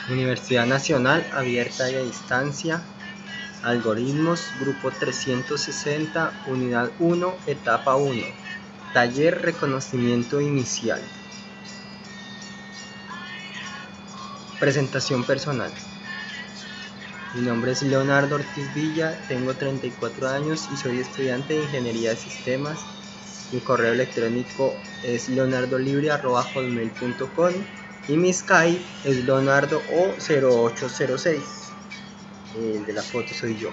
Universidad Nacional Abierta y a Distancia, Algoritmos, Grupo 360, Unidad 1, Etapa 1, Taller Reconocimiento Inicial. Presentación personal. Mi nombre es Leonardo Ortiz Villa, tengo 34 años y soy estudiante de Ingeniería de Sistemas. Mi correo electrónico es leonardolibre@hotmail.com y mi Skype es leonardo0806. El de la foto soy yo.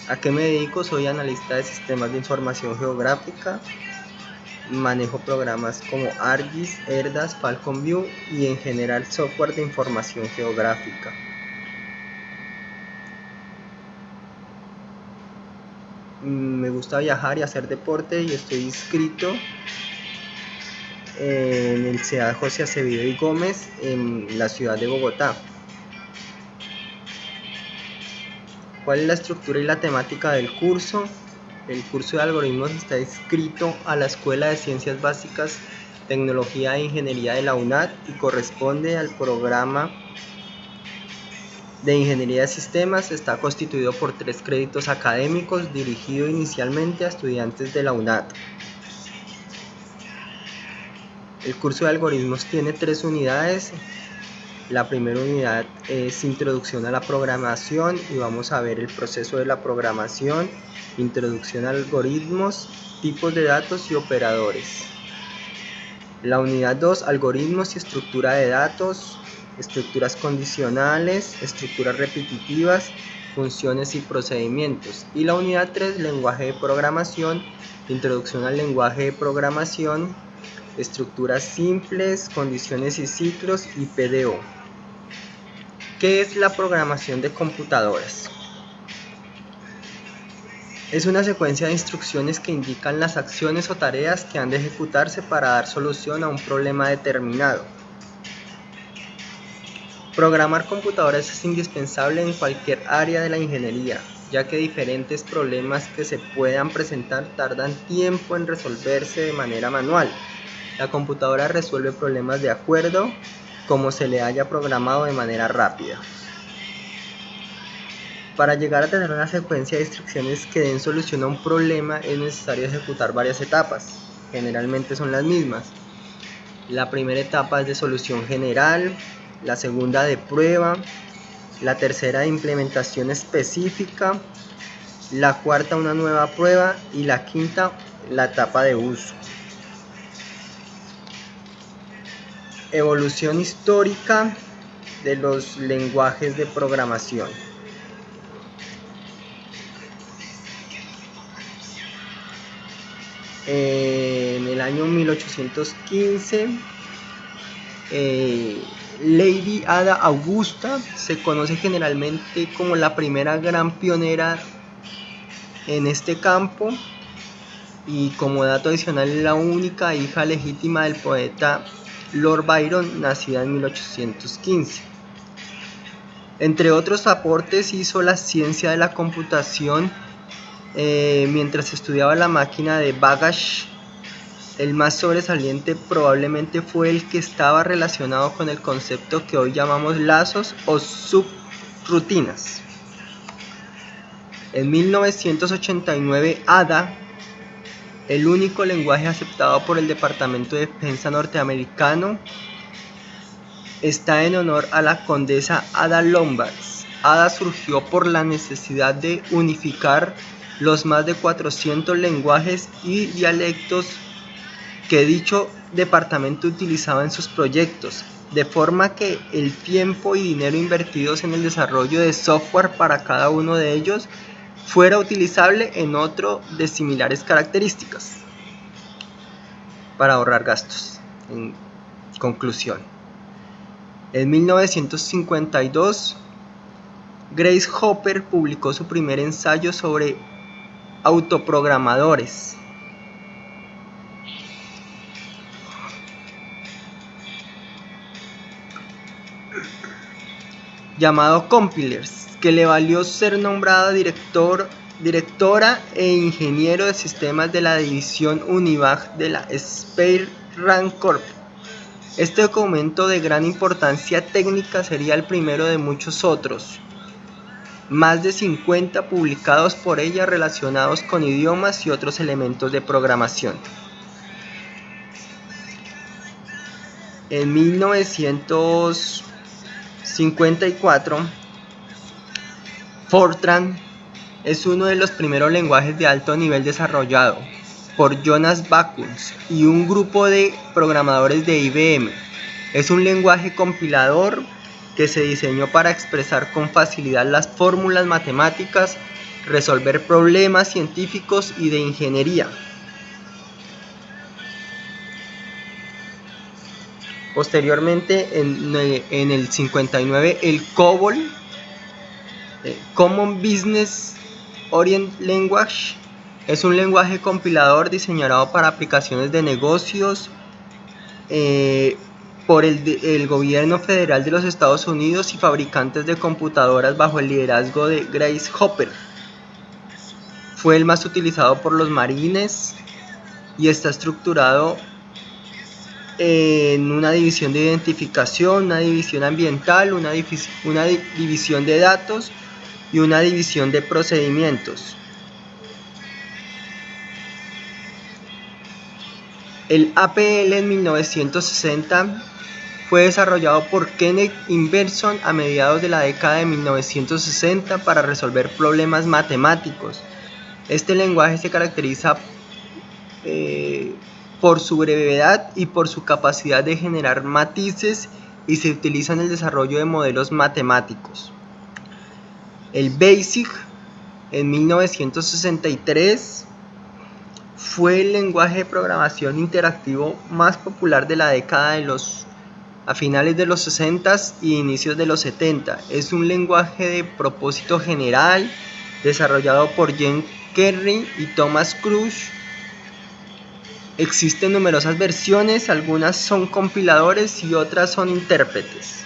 ¿A qué me dedico? Soy analista de sistemas de información geográfica. Manejo programas como ArcGIS, ERDAS, Falcon View y en general software de información geográfica. Me gusta viajar y hacer deporte y estoy inscrito en el CEA José Acevedo y Gómez en la ciudad de Bogotá. ¿Cuál es la estructura y la temática del curso? El curso de algoritmos está inscrito a la Escuela de Ciencias Básicas, Tecnología e Ingeniería de la UNAD y corresponde al programa de Ingeniería de Sistemas. Está constituido por 3 créditos académicos, dirigido inicialmente a estudiantes de la UNAD. El curso de algoritmos tiene 3 unidades. La primera unidad es Introducción a la Programación y vamos a ver el proceso de la programación, introducción a algoritmos, tipos de datos y operadores. La unidad 2, Algoritmos y estructura de datos, estructuras condicionales, estructuras repetitivas, funciones y procedimientos. Y la unidad 3, Lenguaje de programación, introducción al lenguaje de programación, estructuras simples, condiciones y ciclos y PDO. ¿Qué es la programación de computadoras? Es una secuencia de instrucciones que indican las acciones o tareas que han de ejecutarse para dar solución a un problema determinado. Programar computadoras es indispensable en cualquier área de la ingeniería, ya que diferentes problemas que se puedan presentar tardan tiempo en resolverse de manera manual. La computadora resuelve problemas de acuerdo como se le haya programado de manera rápida. Para llegar a tener una secuencia de instrucciones que den solución a un problema es necesario ejecutar varias etapas, generalmente son las mismas. La primera etapa es de solución general, la segunda de prueba, la tercera de implementación específica, la cuarta una nueva prueba y la quinta la etapa de uso. Evolución histórica de los lenguajes de programación. En el año 1815, Lady Ada Augusta se conoce generalmente como la primera gran pionera en este campo y como dato adicional es la única hija legítima del poeta Lord Byron, nacida en 1815. Entre otros aportes hizo la ciencia de la computación mientras estudiaba la máquina de Babbage. El más sobresaliente probablemente fue el que estaba relacionado con el concepto que hoy llamamos lazos o subrutinas. En 1989, Ada, el único lenguaje aceptado por el Departamento de Defensa norteamericano, está en honor a la condesa Ada Lovelace. Ada surgió por la necesidad de unificar los más de 400 lenguajes y dialectos que dicho departamento utilizaba en sus proyectos, de forma que el tiempo y dinero invertidos en el desarrollo de software para cada uno de ellos fuera utilizable en otro de similares características, para ahorrar gastos. En conclusión, en 1952, Grace Hopper publicó su primer ensayo sobre autoprogramadores. Llamado Compilers, que le valió ser nombrada directora e ingeniero de sistemas de la división Univac de la Spire Rank Corp. Este documento de gran importancia técnica sería el primero de muchos otros, más de 50 publicados por ella relacionados con idiomas y otros elementos de programación. En 1954, Fortran es uno de los primeros lenguajes de alto nivel desarrollado por Jonas Backus y un grupo de programadores de IBM. Es un lenguaje compilador que se diseñó para expresar con facilidad las fórmulas matemáticas, resolver problemas científicos y de ingeniería. Posteriormente, en el 59, el COBOL, Common Business Oriented Language, es un lenguaje compilador diseñado para aplicaciones de negocios por el gobierno federal de los Estados Unidos y fabricantes de computadoras bajo el liderazgo de Grace Hopper. Fue el más utilizado por los marines y está estructurado en una división de identificación, una división ambiental, una división de datos y una división de procedimientos. El APL en 1960 fue desarrollado por Kenneth Iverson a mediados de la década de 1960 para resolver problemas matemáticos. Este lenguaje se caracteriza por su brevedad y por su capacidad de generar matices y se utiliza en el desarrollo de modelos matemáticos. El BASIC en 1963 fue el lenguaje de programación interactivo más popular de la década a finales de los 60s y inicios de los 70. Es un lenguaje de propósito general desarrollado por Jen Kerry y Thomas Crush. Existen numerosas versiones, algunas son compiladores y otras son intérpretes.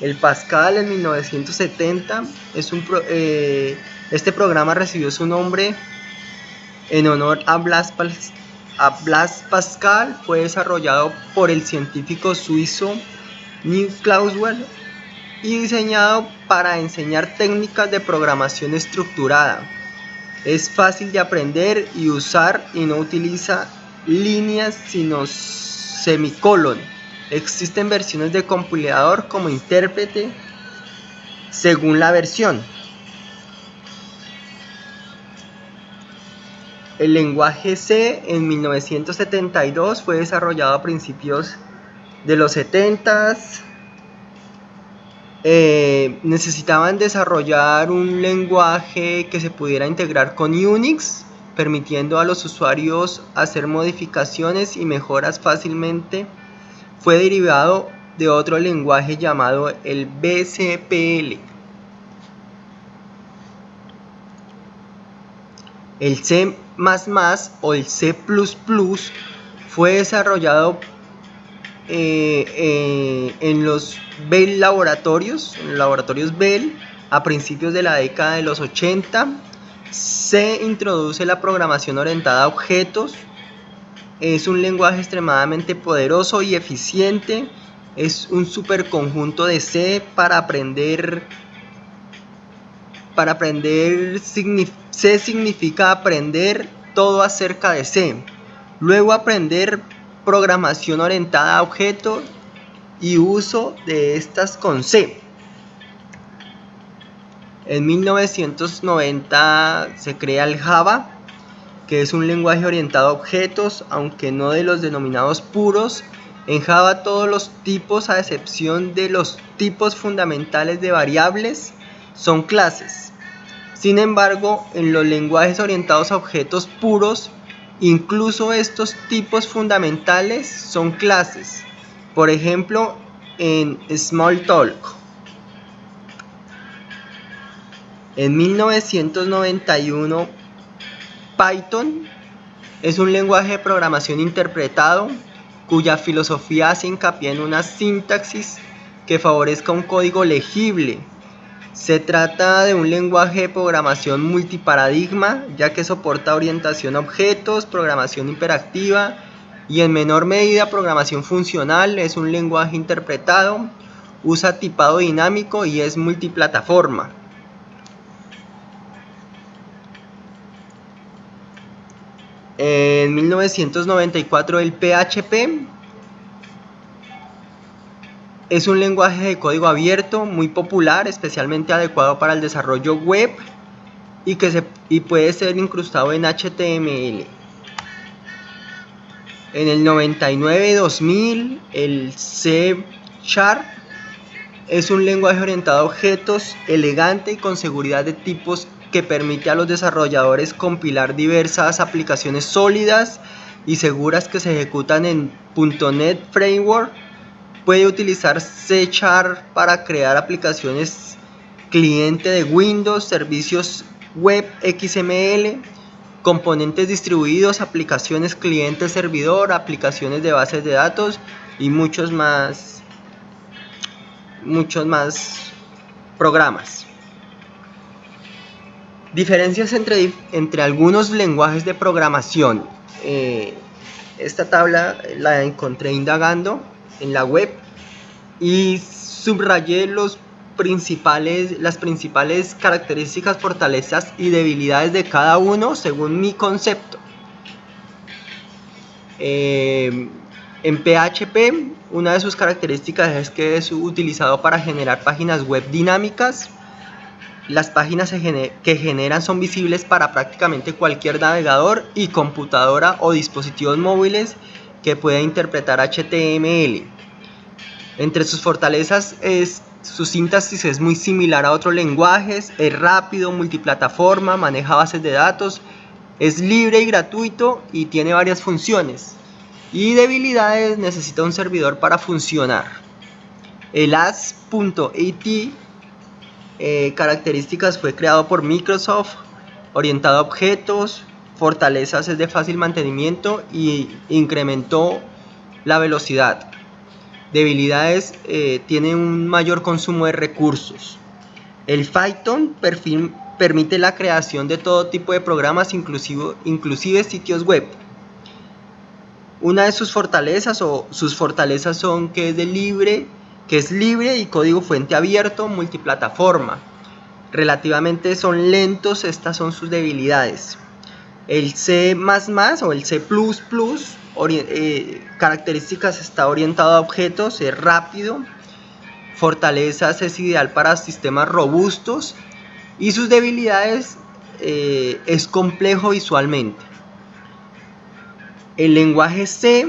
El Pascal en 1970 este programa recibió su nombre en honor a Blaise Pascal. Fue desarrollado por el científico suizo Niels Clausewitz y diseñado para enseñar técnicas de programación estructurada. Es fácil de aprender y usar y no utiliza líneas sino semicolon. Existen versiones de compilador como intérprete según la versión. El lenguaje C en 1972 fue desarrollado a principios de los 70s. Necesitaban desarrollar un lenguaje que se pudiera integrar con Unix, permitiendo a los usuarios hacer modificaciones y mejoras fácilmente. Fue derivado de otro lenguaje llamado el BCPL. El C++ o el C++ fue desarrollado en los Bell Laboratorios, en laboratorios Bell, a principios de la década de los 80. Se introduce la programación orientada a objetos. Es un lenguaje extremadamente poderoso y eficiente. Es un superconjunto de C para aprender. C significa aprender todo acerca de C. Luego aprender programación orientada a objetos y uso de estas con C. En 1990 se crea el Java, que es un lenguaje orientado a objetos, aunque no de los denominados puros. En Java todos los tipos, a excepción de los tipos fundamentales de variables, son clases. Sin embargo, en los lenguajes orientados a objetos puros, incluso estos tipos fundamentales son clases. Por ejemplo, en Smalltalk. En 1991, Python es un lenguaje de programación interpretado cuya filosofía hace hincapié en una sintaxis que favorezca un código legible. Se trata de un lenguaje de programación multiparadigma, ya que soporta orientación a objetos, programación imperativa y en menor medida programación funcional. Es un lenguaje interpretado, usa tipado dinámico y es multiplataforma. En 1994 el PHP es un lenguaje de código abierto muy popular, especialmente adecuado para el desarrollo web y puede ser incrustado en HTML. En el 99-2000 el C# es un lenguaje orientado a objetos, elegante y con seguridad de tipos que permite a los desarrolladores compilar diversas aplicaciones sólidas y seguras que se ejecutan en .NET Framework. Puede utilizar C# para crear aplicaciones cliente de Windows, servicios web XML, componentes distribuidos, aplicaciones cliente-servidor, aplicaciones de bases de datos y muchos más programas. Diferencias entre algunos lenguajes de programación. Esta tabla la encontré indagando en la web y subrayé las principales características, fortalezas y debilidades de cada uno según mi concepto. En PHP, una de sus características es que es utilizado para generar páginas web dinámicas. Las páginas que generan son visibles para prácticamente cualquier navegador y computadora o dispositivos móviles que pueda interpretar HTML. Entre sus fortalezas su sintaxis es muy similar a otros lenguajes, es rápido, multiplataforma, maneja bases de datos, es libre y gratuito y tiene varias funciones. Y debilidades: necesita un servidor para funcionar. El AS.AT características: fue creado por Microsoft, orientado a objetos. Fortalezas: es de fácil mantenimiento y incrementó la velocidad. Debilidades: tiene un mayor consumo de recursos. El Python permite la creación de todo tipo de programas, inclusive sitios web. Una de sus fortalezas son que es libre y código fuente abierto, multiplataforma. Relativamente son lentos, estas son sus debilidades. El C++ o el C++, características: está orientado a objetos, es rápido. Fortalezas: es ideal para sistemas robustos. Y sus debilidades: es complejo visualmente. El lenguaje C,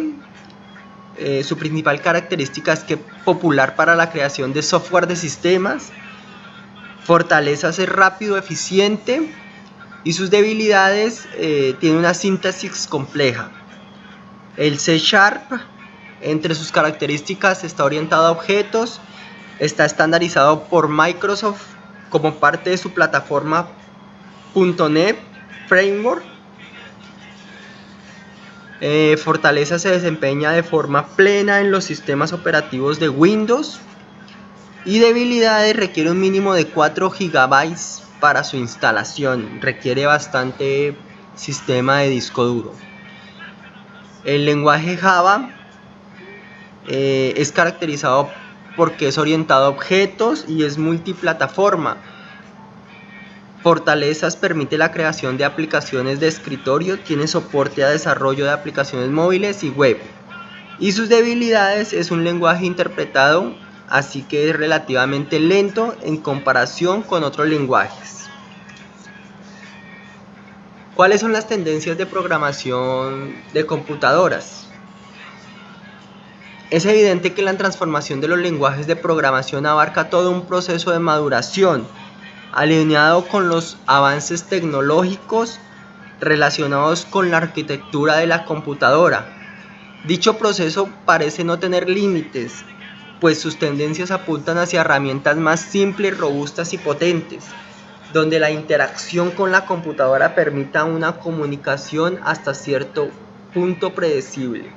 su principal característica es que es popular para la creación de software de sistemas. Fortalezas: es rápido, eficiente. Y sus debilidades: tiene una sintaxis compleja. El C#, entre sus características, está orientado a objetos, está estandarizado por Microsoft como parte de su plataforma .NET Framework. Fortaleza: se desempeña de forma plena en los sistemas operativos de Windows. Y debilidades: requiere un mínimo de 4 GB para su instalación, requiere bastante sistema de disco duro. El lenguaje Java es caracterizado porque es orientado a objetos y es multiplataforma. Fortalezas: permite la creación de aplicaciones de escritorio, tiene soporte a desarrollo de aplicaciones móviles y web. Y sus debilidades: es un lenguaje interpretado, así que es relativamente lento en comparación con otros lenguajes. ¿Cuáles son las tendencias de programación de computadoras? Es evidente que la transformación de los lenguajes de programación abarca todo un proceso de maduración, alineado con los avances tecnológicos relacionados con la arquitectura de la computadora. Dicho proceso parece no tener límites, pues sus tendencias apuntan hacia herramientas más simples, robustas y potentes, donde la interacción con la computadora permita una comunicación hasta cierto punto predecible.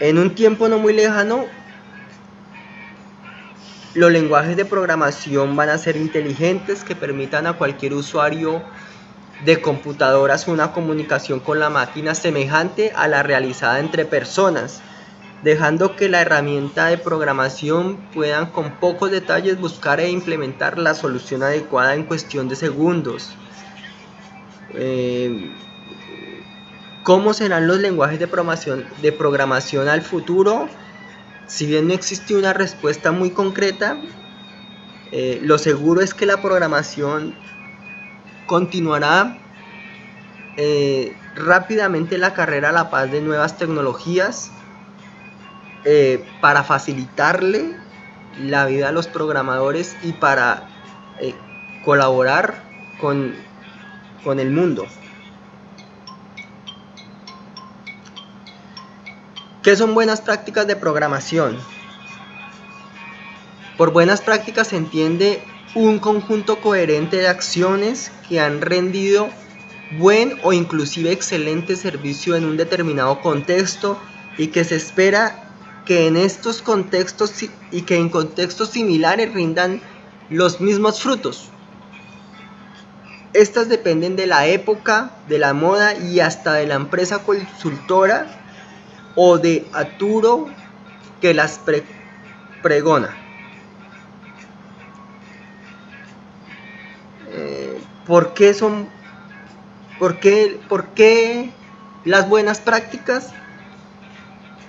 En un tiempo no muy lejano, los lenguajes de programación van a ser inteligentes, que permitan a cualquier usuario de computadoras una comunicación con la máquina semejante a la realizada entre personas, dejando que la herramienta de programación puedan con pocos detalles buscar e implementar la solución adecuada en cuestión de segundos. ¿Cómo serán los lenguajes de programación al futuro? Si bien no existe una respuesta muy concreta, lo seguro es que la programación continuará rápidamente la carrera a la paz de nuevas tecnologías para facilitarle la vida a los programadores y para colaborar con el mundo. ¿Qué son buenas prácticas de programación? Por buenas prácticas se entiende un conjunto coherente de acciones que han rendido buen o inclusive excelente servicio en un determinado contexto y que se espera que en estos contextos y que en contextos similares rindan los mismos frutos. Estas dependen de la época, de la moda y hasta de la empresa consultora o de Arturo que las pregona. ¿Por qué las buenas prácticas?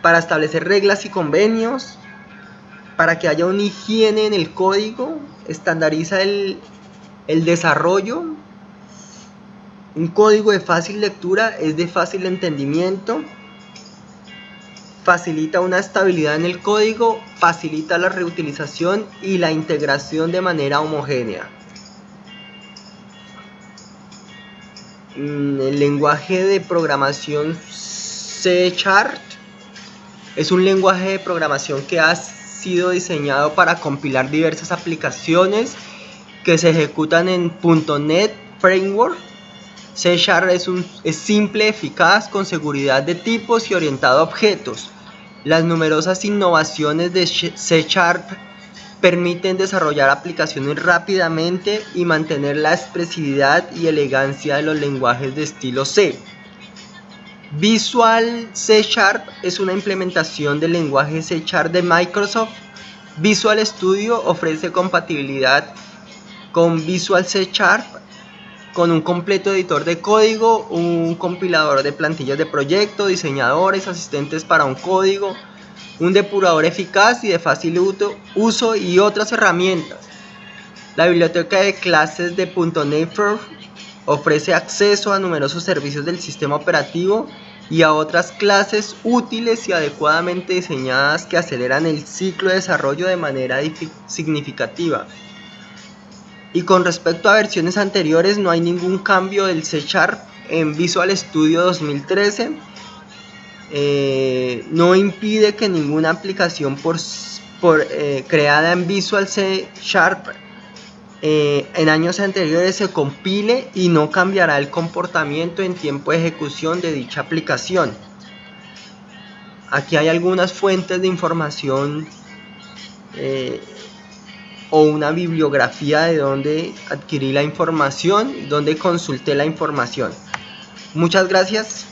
Para establecer reglas y convenios, para que haya una higiene en el código, estandariza el desarrollo. Un código de fácil lectura es de fácil entendimiento, facilita una estabilidad en el código, facilita la reutilización y la integración de manera homogénea. El lenguaje de programación C# es un lenguaje de programación que ha sido diseñado para compilar diversas aplicaciones que se ejecutan en .NET Framework. C# es simple, eficaz, con seguridad de tipos y orientado a objetos. Las numerosas innovaciones de C# permiten desarrollar aplicaciones rápidamente y mantener la expresividad y elegancia de los lenguajes de estilo C. Visual C# es una implementación del lenguaje C# de Microsoft. Visual Studio ofrece compatibilidad con Visual C#, con un completo editor de código, un compilador de plantillas de proyecto, diseñadores, asistentes para un código, un depurador eficaz y de fácil uso y otras herramientas. La biblioteca de clases de .NET Framework ofrece acceso a numerosos servicios del sistema operativo y a otras clases útiles y adecuadamente diseñadas que aceleran el ciclo de desarrollo de manera significativa. Y con respecto a versiones anteriores, no hay ningún cambio del C# en Visual Studio 2013. No impide que ninguna aplicación creada en Visual C# en años anteriores se compile y no cambiará el comportamiento en tiempo de ejecución de dicha aplicación. Aquí hay algunas fuentes de información o una bibliografía de donde adquirí la información, donde consulté la información. Muchas gracias.